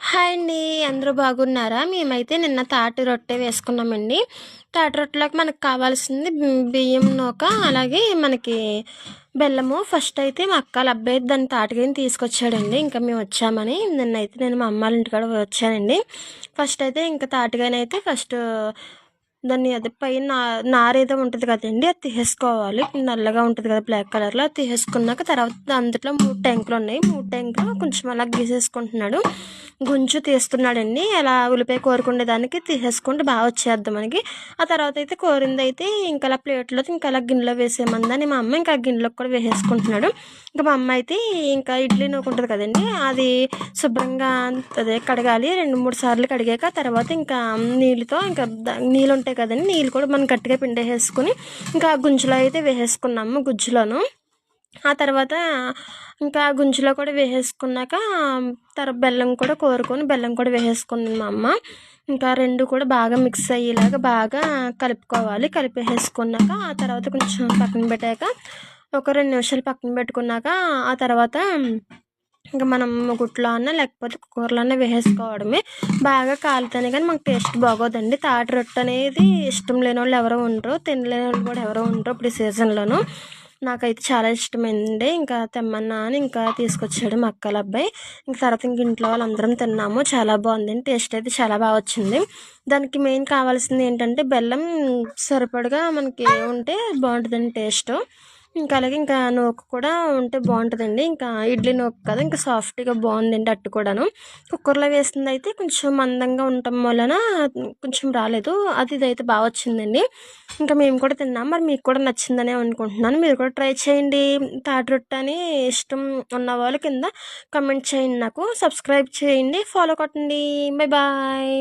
Hi అండి. అందరూ బాగున్నారా? మేమైతే నిన్న తాటి రొట్టె వేసుకున్నామండి. తాటి రొట్టెలోకి మనకు కావాల్సింది బియ్యం నూక, అలాగే మనకి బెల్లము. ఫస్ట్ అయితే మా అక్క వాళ్ళ అబ్బాయి దాన్ని తాటిగాని తీసుకొచ్చాడండి. ఇంకా మేము వచ్చామని నిన్నైతే నేను మా అమ్మ వాళ్ళ ఇంటికాడ వచ్చానండి. ఫస్ట్ అయితే ఇంకా తాటిగాని అయితే దాన్ని అది పైన నారేదో ఉంటుంది కదండి, అది తీసేసుకోవాలి. నల్లగా ఉంటుంది కదా బ్లాక్ కలర్లో, అది తీసేసుకున్నాక తర్వాత అందులో 3 ట్యాంకులు ఉన్నాయి. 3 ట్యాంకులు కొంచెం అలా గీసేసుకుంటున్నాడు. గుంజు తీస్తున్నాడండి. అలా ఉల్లిపాయ కోరుకునే దానికి తీసేసుకుంటే బాగా వచ్చేద్దాం మనకి. ఆ తర్వాత అయితే కోరింది అయితే ఇంకా అలా ప్లేట్లో ఇంకా అలా గిన్నెలో వేసేయమందని మా అమ్మ ఇంకా గిన్నెలోకి కూడా వేసేసుకుంటున్నాడు. ఇంకా మా అమ్మ అయితే ఇంకా ఇడ్లీ నూక ఉంటుంది కదండి, అది శుభ్రంగా అదే కడగాలి. 2-3 సార్లు కడిగాక తర్వాత ఇంకా నీళ్ళతో ఇంకా నీళ్ళు ఉంటాయి కదండి, నీళ్ళు కూడా మనం గట్టిగా పిండేసేసుకుని ఇంకా గుంజులో అయితే వేసేసుకున్నాము. గుజ్జులోను ఆ తర్వాత ఇంకా గుంజులో కూడా వేసేసుకున్నాక బెల్లం కూడా కోరుకొని బెల్లం కూడా వేసేసుకుంది మా అమ్మ. ఇంకా 2 కూడా బాగా మిక్స్ అయ్యేలాగా బాగా కలుపుకోవాలి. కలిపేసుకున్నాక ఆ తర్వాత కొంచెం పక్కన పెట్టాక ఒక 2 నిమిషాలు పక్కన పెట్టుకున్నాక ఆ తర్వాత ఇంకా మనం గుట్లో అన్న లేకపోతే కుక్కర్లో అన్న వేసేసుకోవడమే. బాగా కాలితేనే కానీ మనకు టేస్ట్ బాగోదండి. తాటి రొట్టె అనేది ఇష్టం లేని వాళ్ళు ఎవరో ఉండరు, తినలేని వాళ్ళు కూడా ఎవరో ఉండరు ఇప్పుడు ఈ సీజన్లోను. నాకైతే చాలా ఇష్టమైంది. ఇంకా తెమ్మన్నా అని ఇంకా తీసుకొచ్చాడు మా అక్కల అబ్బాయి. ఇంకా తర్వాత ఇంక ఇంట్లో వాళ్ళందరం తిన్నాము. చాలా బాగుందండి, టేస్ట్ అయితే చాలా బాగా వచ్చింది. దానికి మెయిన్ కావాల్సింది ఏంటంటే బెల్లం సరిపడగా మనకి ఉంటే బాగుంటుందండి టేస్ట్. ఇంకా అలాగే ఇంకా నూక కూడా ఉంటే బాగుంటుందండి. ఇంకా ఇడ్లీ నూక కదా, ఇంకా సాఫ్ట్గా బాగుందండి అట్టు కూడాను. కుక్కర్లో వేసింది అయితే కొంచెం మందంగా ఉండటం వలన కొంచెం రాలేదు, ఇదైతే బాగా వచ్చిందండి. ఇంకా మేము కూడా తిన్నాం. మరి మీకు కూడా నచ్చిందనే అనుకుంటున్నాను. మీరు కూడా ట్రై చేయండి. తాటి రొట్టె అని ఇష్టం ఉన్న వాళ్ళు కింద కమెంట్ చేయండి, నాకు సబ్స్క్రైబ్ చేయండి, ఫాలో కొట్టండి. Bye bye.